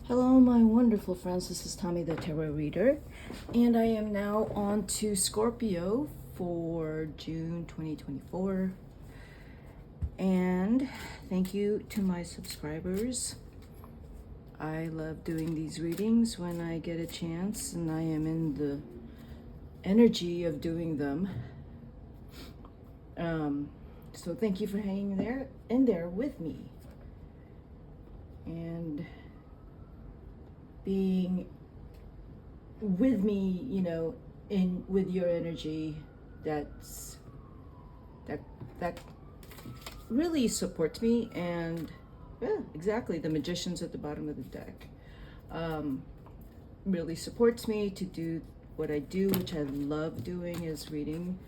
Hello, my wonderful friends. This is Tommy the Tarot Reader, and I am now on to Scorpio for June 2024. And thank you to my subscribers. I love doing these readings when I get a chance, and I am in the energy of doing them. So thank you for hanging there with me and being with me, in with your energy. That that really supports me. And yeah, exactly, the magician's at the bottom of the deck. Really supports me to do what I do, which I love doing, is reading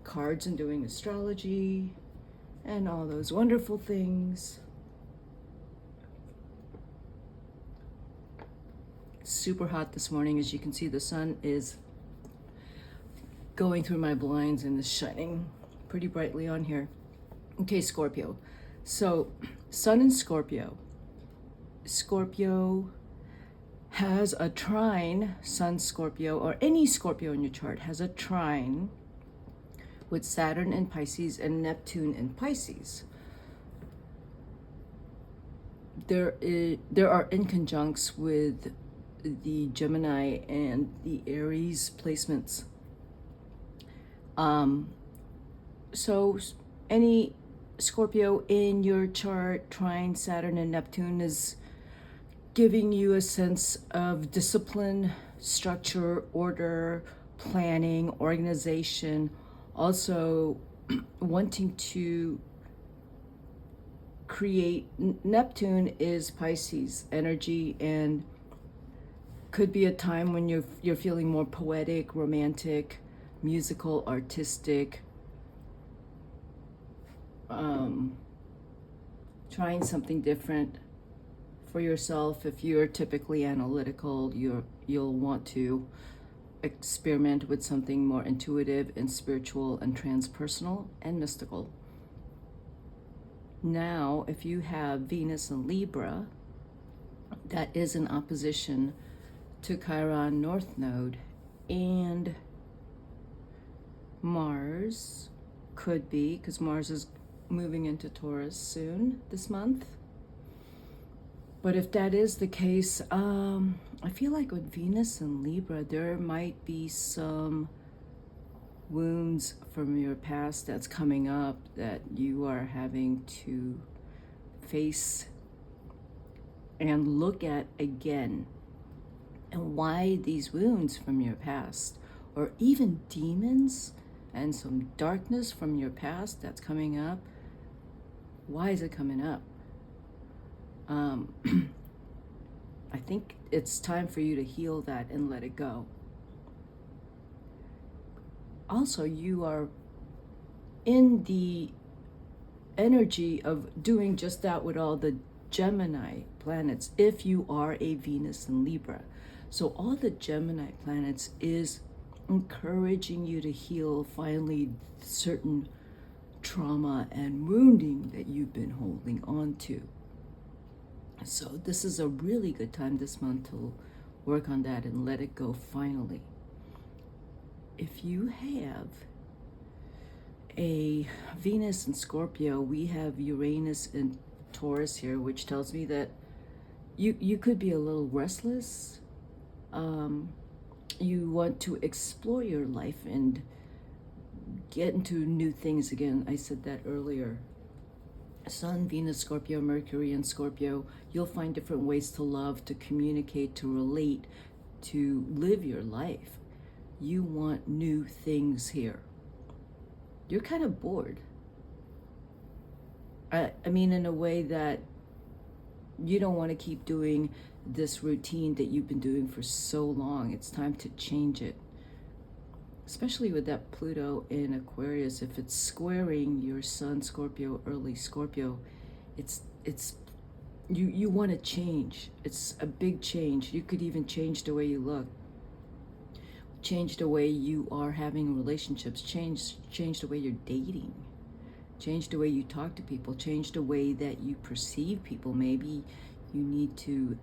cards and doing astrology and all those wonderful things. Super hot this morning. As you can see, the sun is going through my blinds and is shining pretty brightly on here. Okay, Scorpio. So, Sun in Scorpio. Scorpio has a trine, Sun Scorpio, or any Scorpio in your chart has a trine with Saturn in Pisces and Neptune in Pisces. There are inconjuncts with the Gemini and the Aries placements. So any Scorpio in your chart, trine Saturn and Neptune, is giving you a sense of discipline, structure, order, planning, organization, also wanting to create. Neptune is Pisces energy and could be a time when you're feeling more poetic, romantic, musical, artistic, trying something different for yourself. If you're typically analytical, you'll want to experiment with something more intuitive and spiritual and transpersonal and mystical. Now, if you have Venus in Libra, that is in opposition to Chiron North Node, and Mars could be, because Mars is moving into Taurus soon this month. But if that is the case, I feel like with Venus and Libra, there might be some wounds from your past that's coming up that you are having to face and look at again. And why these wounds from your past, or even demons and some darkness from your past that's coming up, why is it coming up? I think it's time for you to heal that and let it go. Also, you are in the energy of doing just that with all the Gemini planets, if you are a Venus in Libra. So all the Gemini planets is encouraging you to heal finally certain trauma and wounding that you've been holding on to. So this is a really good time this month to work on that and let it go finally. If you have a Venus in Scorpio, we have Uranus in Taurus here, which tells me that you could be a little restless. You want to explore your life and get into new things again. I said that earlier. Sun, Venus, Scorpio, Mercury in Scorpio, you'll find different ways to love, to communicate, to relate, to live your life. You want new things here. You're kind of bored. I mean, in a way that you don't want to keep doing this routine that you've been doing for so long. It's time to change it. Especially with that Pluto in Aquarius, if it's squaring your Sun Scorpio, early Scorpio, it's you want to change. It's a big change. You could even change the way you look, change the way you are having relationships, change the way you're dating, change the way you talk to people, change the way that you perceive people. Maybe you need to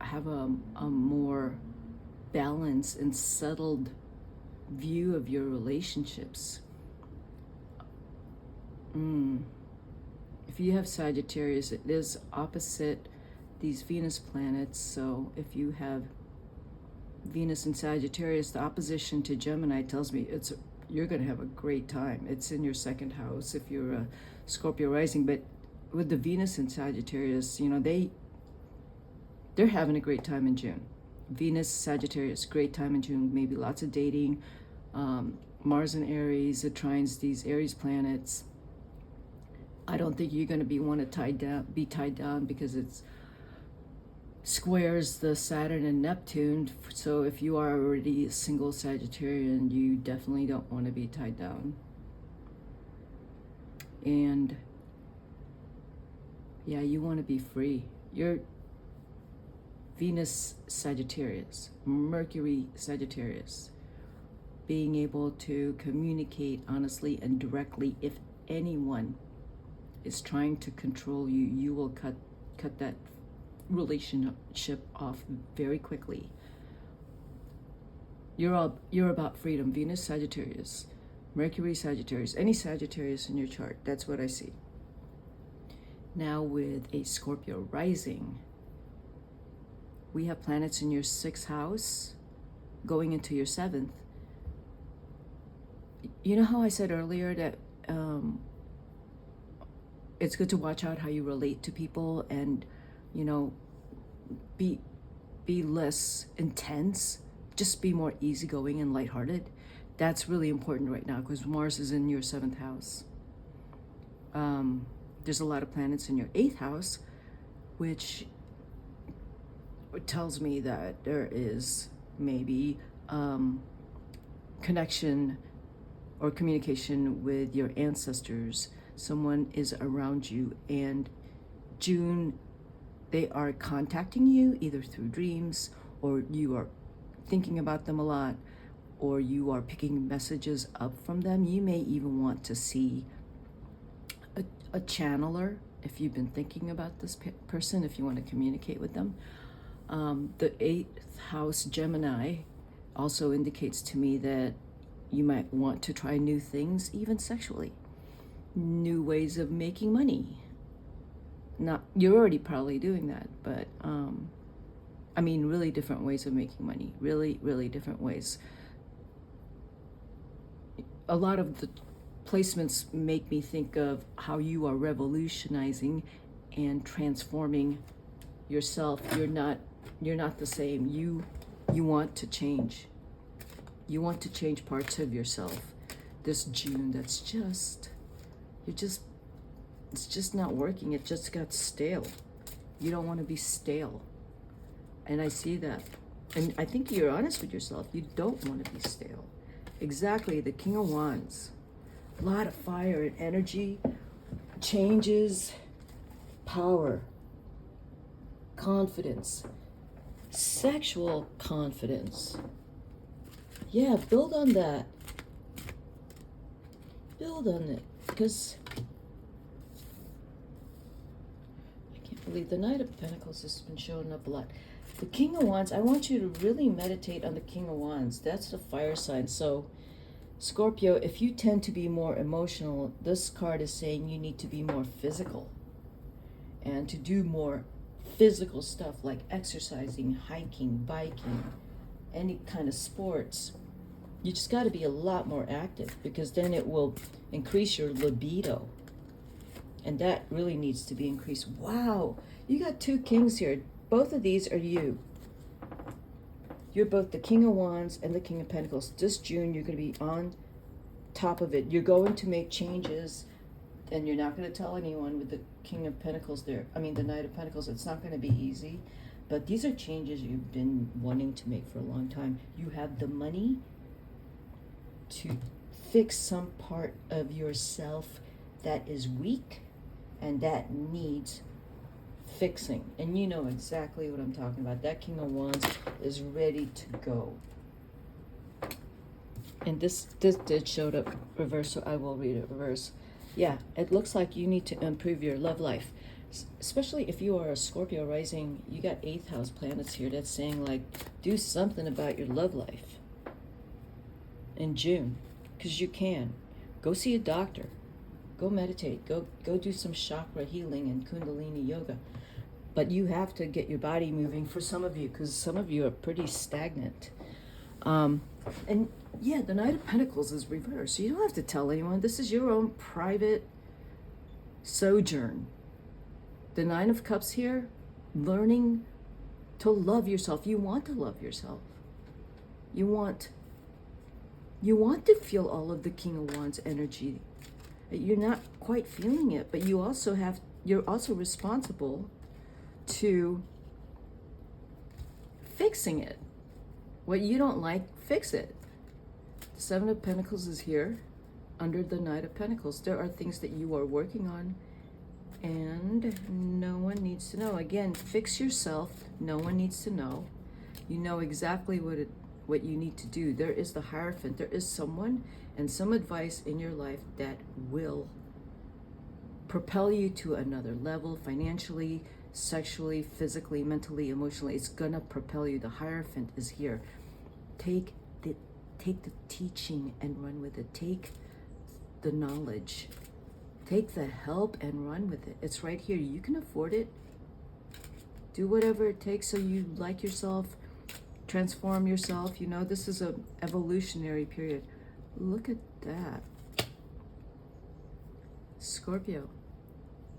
have a more balanced and settled view of your relationships. If you have Sagittarius, it is opposite these Venus planets. So if you have Venus in Sagittarius, the opposition to Gemini tells me you're going to have a great time. It's in your second house if you're a Scorpio rising. But with the Venus in Sagittarius, you know, they're having a great time in June. Venus, Sagittarius, great time in June. Maybe lots of dating. Mars in Aries, it trines these Aries planets. I don't think you're going to be tied down because it's squares the Saturn and Neptune. So if you are already a single Sagittarian, you definitely don't want to be tied down. And yeah, you want to be free. You're Venus Sagittarius, Mercury Sagittarius. Being able to communicate honestly and directly. If anyone is trying to control you, you will cut that relationship off very quickly. You're about freedom. Venus Sagittarius, Mercury Sagittarius, any Sagittarius in your chart, that's what I see. Now with a Scorpio rising, we have planets in your 6th house going into your 7th. You know how I said earlier that it's good to watch out how you relate to people and, you know, be less intense, just be more easygoing and lighthearted. That's really important right now because Mars is in your 7th house. There's a lot of planets in your 8th house, which tells me that there is maybe connection or communication with your ancestors. Someone is around you, and June, they are contacting you either through dreams, or you are thinking about them a lot, or you are picking messages up from them. You may even want to see a channeler if you've been thinking about this person, if you want to communicate with them. The 8th house Gemini also indicates to me that you might want to try new things, even sexually. New ways of making money. You're already probably doing that, but I mean, really different ways of making money. Really, really different ways. A lot of the placements make me think of how you are revolutionizing and transforming yourself. You're not the same. You want to change. You want to change parts of yourself. This June, it's just not working. It just got stale. You don't want to be stale. And I see that. And I think you're honest with yourself. You don't want to be stale. Exactly, the King of Wands. A lot of fire and energy, changes, power, confidence, sexual confidence. Yeah, build on that. Build on it. Because I can't believe the Knight of Pentacles has been showing up a lot. The King of Wands, I want you to really meditate on the King of Wands. That's the fire sign. So, Scorpio, if you tend to be more emotional, this card is saying you need to be more physical. And to do more physical stuff like exercising, hiking, biking, any kind of sports. You just got to be a lot more active, because then it will increase your libido. And that really needs to be increased. Wow, you got 2 kings here. Both of these are you. You're both the King of Wands and the King of Pentacles. This June, you're going to be on top of it. You're going to make changes, and you're not going to tell anyone with the King of Pentacles there. I mean, the Knight of Pentacles. It's not going to be easy. But these are changes you've been wanting to make for a long time. You have the money to fix some part of yourself that is weak and that needs fixing. And you know exactly what I'm talking about. That King of Wands is ready to go. And this did show up reverse, so I will read it reverse. Yeah, it looks like you need to improve your love life. Especially if you are a Scorpio rising, you got 8th house planets here. That's saying, like, do something about your love life in June, because you can. Go see a doctor. Go meditate. Go do some chakra healing and Kundalini yoga. But you have to get your body moving for some of you, because some of you are pretty stagnant. And yeah, the Knight of Pentacles is reversed. So you don't have to tell anyone. This is your own private sojourn. The Nine of Cups here, learning to love yourself. You want to love yourself. You want to feel all of the King of Wands energy. You're not quite feeling it, but you're also responsible to fixing it. What you don't like, fix it. The Seven of Pentacles is here under the Knight of Pentacles. There are things that you are working on and no one needs to know. Again, fix yourself. No one needs to know. You know exactly what you need to do. There is the Hierophant. There is someone and some advice in your life that will propel you to another level, financially, sexually, physically, mentally, emotionally. It's gonna propel you. The Hierophant is here. Take the teaching and run with it. Take the knowledge. Take the help and run with it. It's right here. You can afford it. Do whatever it takes so you like yourself, transform yourself. You know, this is an evolutionary period. Look at that. Scorpio,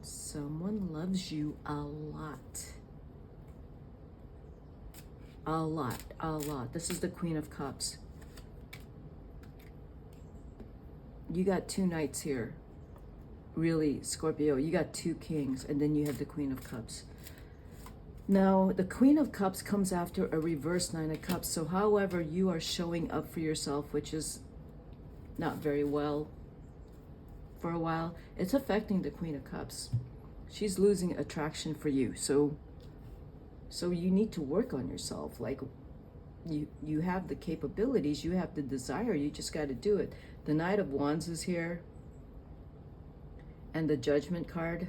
someone loves you a lot. A lot, a lot. This is the Queen of Cups. You got two knights here. Really, Scorpio, you got two kings, and then you have the Queen of Cups. Now, the Queen of Cups comes after a reverse Nine of Cups. So however you are showing up for yourself, which is not very well for a while, it's affecting the Queen of Cups. She's losing attraction for you. So you need to work on yourself. Like, you have the capabilities, you have the desire, you just got to do it. The Knight of Wands is here. And the Judgment card,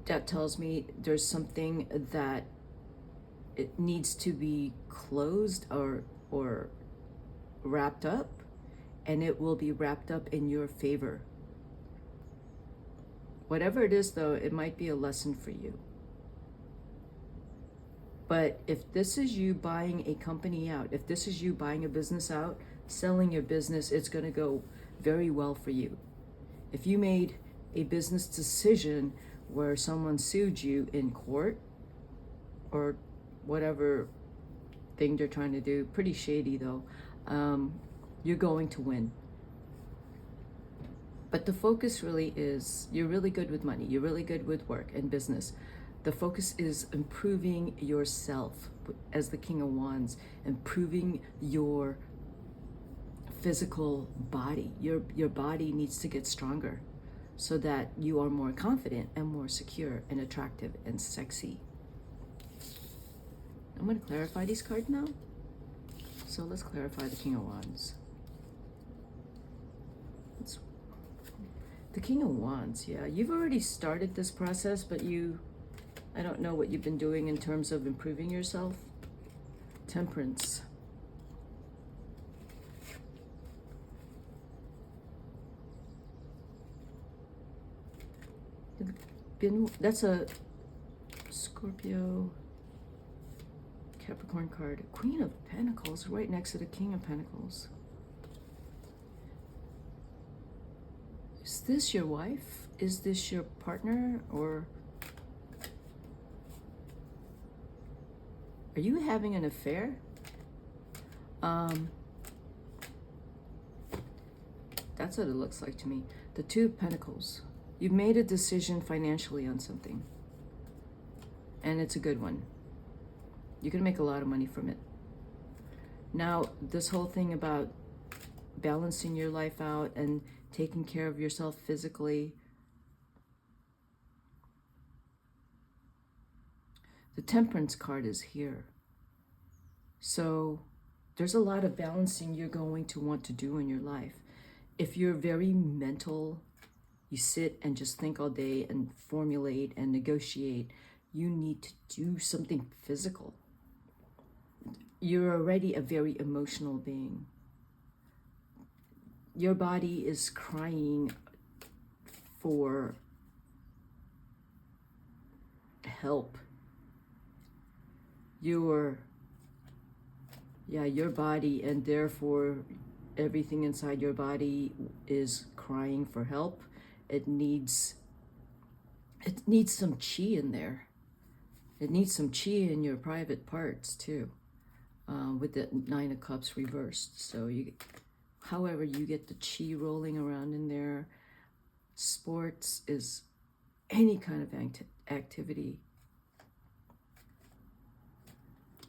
that tells me there's something that it needs to be closed or wrapped up, and it will be wrapped up in your favor. Whatever it is, though, it might be a lesson for you. But if this is you buying a company out, if this is you buying a business out, selling your business, it's going to go very well for you. If you made a business decision where someone sued you in court or whatever thing they're trying to do, pretty shady though, you're going to win. But the focus really is, you're really good with money, you're really good with work and business. The focus is improving yourself as the King of Wands, improving your physical body. Your body needs to get stronger so that you are more confident and more secure and attractive and sexy. I'm going to clarify these cards now. So let's clarify the King of Wands. The King of Wands, yeah, you've already started this process, but I don't know what you've been doing in terms of improving yourself. Temperance. That's a Scorpio Capricorn card. Queen of Pentacles right next to the King of Pentacles. Is this your wife? Is this your partner? Or are you having an affair? That's what it looks like to me. The Two of Pentacles. You've made a decision financially on something, and it's a good one. You're gonna make a lot of money from it. Now, this whole thing about balancing your life out and taking care of yourself physically, the Temperance card is here. So there's a lot of balancing you're going to want to do in your life. If you're very mental you sit and just think all day and formulate and negotiate. You need to do something physical. You're already a very emotional being. Your body is crying for help. Your body, and therefore everything inside your body is crying for help. It needs some chi in there. It needs some chi in your private parts too, with the Nine of Cups reversed. So however you get the chi rolling around in there. Sports is any kind of activity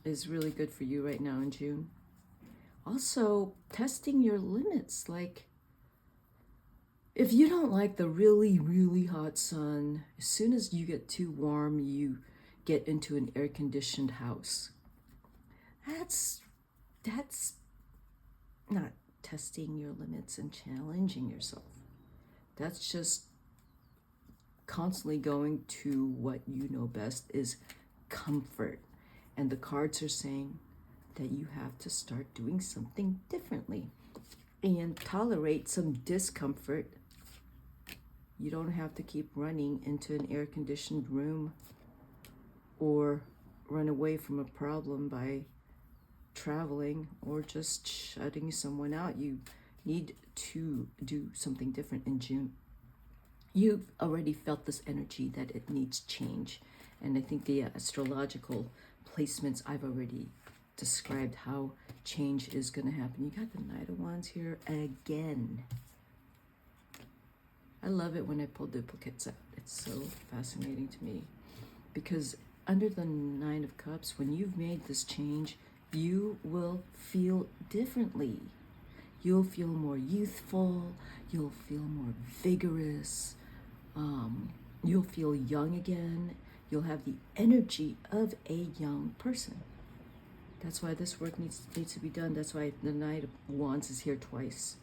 is really good for you right now in June. Also, testing your limits. Like, if you don't like the really, really hot sun, as soon as you get too warm, you get into an air-conditioned house. That's not testing your limits and challenging yourself. That's just constantly going to what you know best is comfort. And the cards are saying that you have to start doing something differently and tolerate some discomfort. You don't have to keep running into an air-conditioned room or run away from a problem by traveling or just shutting someone out. You need to do something different in June. You've already felt this energy that it needs change. And I think the astrological placements, I've already described how change is going to happen. You got the Knight of Wands here again. I love it when I pull duplicates out. It's so fascinating to me. Because under the Nine of Cups, when you've made this change, you will feel differently. You'll feel more youthful. You'll feel more vigorous. You'll feel young again. You'll have the energy of a young person. That's why this work needs to be done. That's why the Knight of Wands is here twice.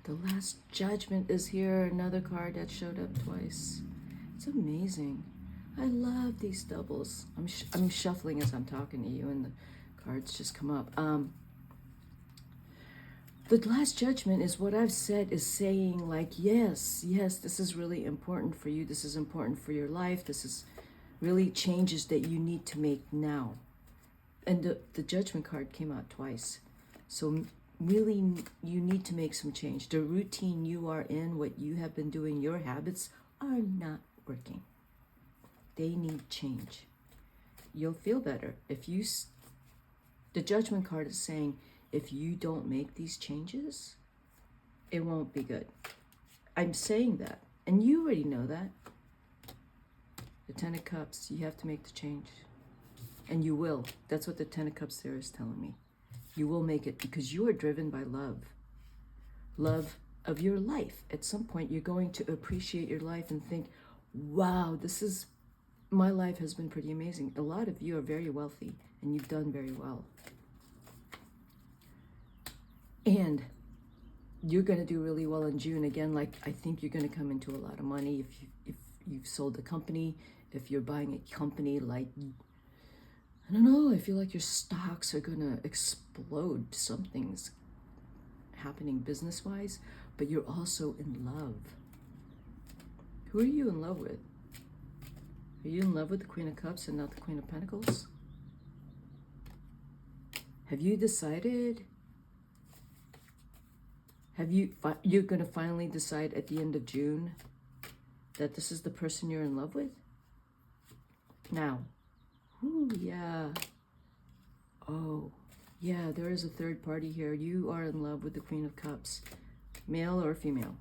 The Last Judgment is here, another card that showed up twice. It's amazing. I love these doubles. I'm shuffling as I'm talking to you, and the cards just come up. The Last Judgment is what I've said, is saying like, yes, this is really important for you. This is important for your life. This is really changes that you need to make now. And the Judgment card came out twice. So really, you need to make some change. The routine you are in, what you have been doing, your habits are not working. They need change. You'll feel better. The Judgment card is saying, if you don't make these changes, it won't be good. I'm saying that, and you already know that. The Ten of Cups, you have to make the change. And you will. That's what the Ten of Cups there is telling me. You will make it because you are driven by love. Love of your life. At some point, you're going to appreciate your life and think, wow, my life has been pretty amazing. A lot of you are very wealthy and you've done very well. And you're going to do really well in June. Again, like, I think you're going to come into a lot of money if you've sold a company, if you're buying a company, like, I don't know, I feel like your stocks are going to explode. Something's happening business-wise, but you're also in love. Who are you in love with? Are you in love with the Queen of Cups and not the Queen of Pentacles? Have you decided? You're going to finally decide at the end of June that this is the person you're in love with? Now, ooh, yeah. Oh, yeah, there is a third party here. You are in love with the Queen of Cups. Male or female,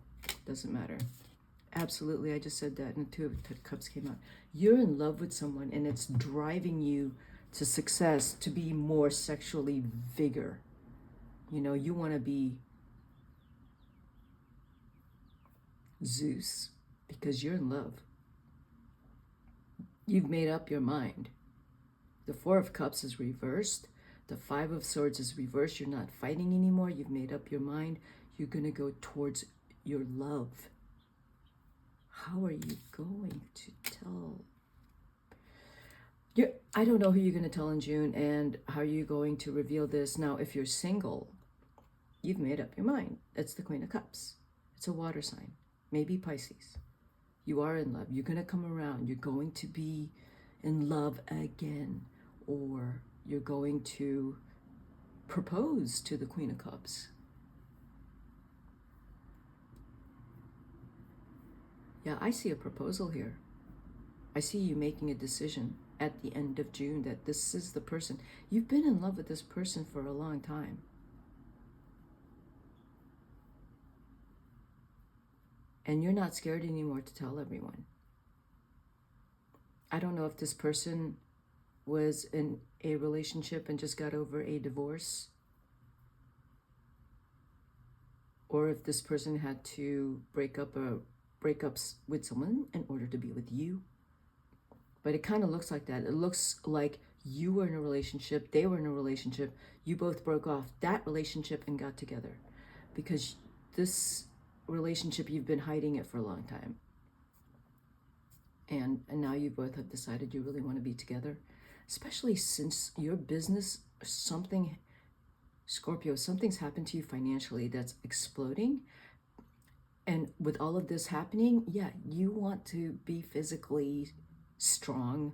doesn't matter. Absolutely, I just said that and the Two of Cups came out. You're in love with someone and it's driving you to success, to be more sexually vigor. You know, you want to be Zeus because you're in love. You've made up your mind. The Four of Cups is reversed. The Five of Swords is reversed. You're not fighting anymore. You've made up your mind. You're going to go towards your love. How are you going to tell? I don't know who you're going to tell in June and how you're going to reveal this. Now, if you're single, you've made up your mind. It's the Queen of Cups. It's a water sign, maybe Pisces. You are in love. You're going to come around. You're going to be in love again, or you're going to propose to the Queen of Cups. Yeah, I see a proposal here. I see you making a decision at the end of June that this is the person. You've been in love with this person for a long time. And you're not scared anymore to tell everyone. I don't know if this person was in a relationship and just got over a divorce, or if this person had to breakups with someone in order to be with you. But it kind of looks like that. It looks like you were in a relationship, they were in a relationship, you both broke off that relationship and got together, because this relationship, you've been hiding it for a long time. And now you both have decided you really want to be together, especially since your business, Scorpio, something's happened to you financially that's exploding. And with all of this happening, yeah, you want to be physically strong,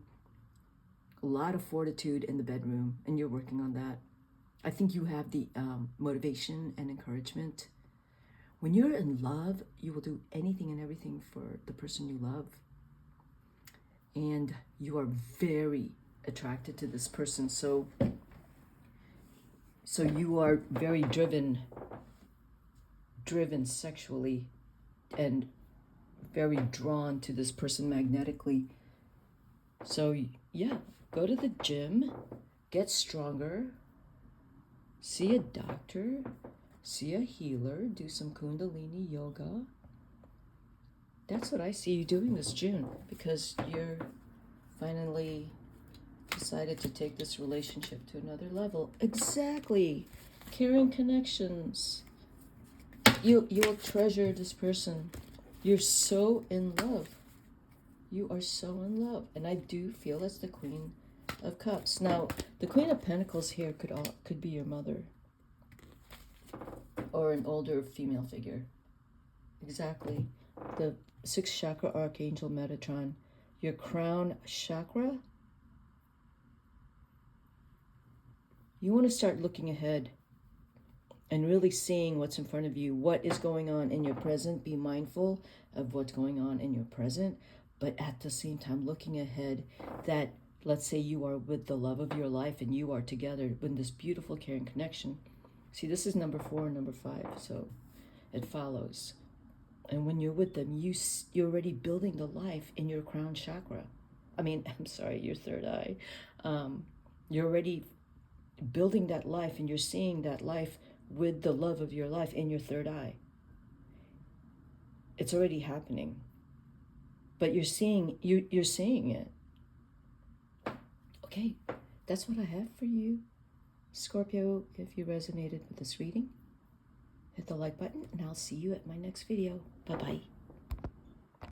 a lot of fortitude in the bedroom, and you're working on that. I think you have the motivation and encouragement. When you're in love, you will do anything and everything for the person you love. And you are very attracted to this person. So you are very driven sexually, and very drawn to this person magnetically. So yeah, go to the gym, get stronger, see a doctor, see a healer, do some Kundalini yoga. That's what I see you doing this June, because you're finally decided to take this relationship to another level. Exactly. Caring connections. You'll treasure this person. You're so in love. You are so in love. And I do feel that's the Queen of Cups. Now, the Queen of Pentacles here could be your mother, or an older female figure. Exactly. The 6th chakra archangel Metatron, your crown chakra. You want to start looking ahead and really seeing what's in front of you, what is going on in your present. Be mindful of what's going on in your present, but at the same time looking ahead, that let's say you are with the love of your life and you are together in this beautiful caring connection. See, this is number 4 and number 5, so it follows. And when you're with them, you're already building the life in your crown chakra. Your third eye. You're already building that life, and you're seeing that life with the love of your life in your third eye. It's already happening. But you're seeing it. Okay, that's what I have for you, Scorpio. If you resonated with this reading, hit the like button, and I'll see you at my next video. Bye-bye.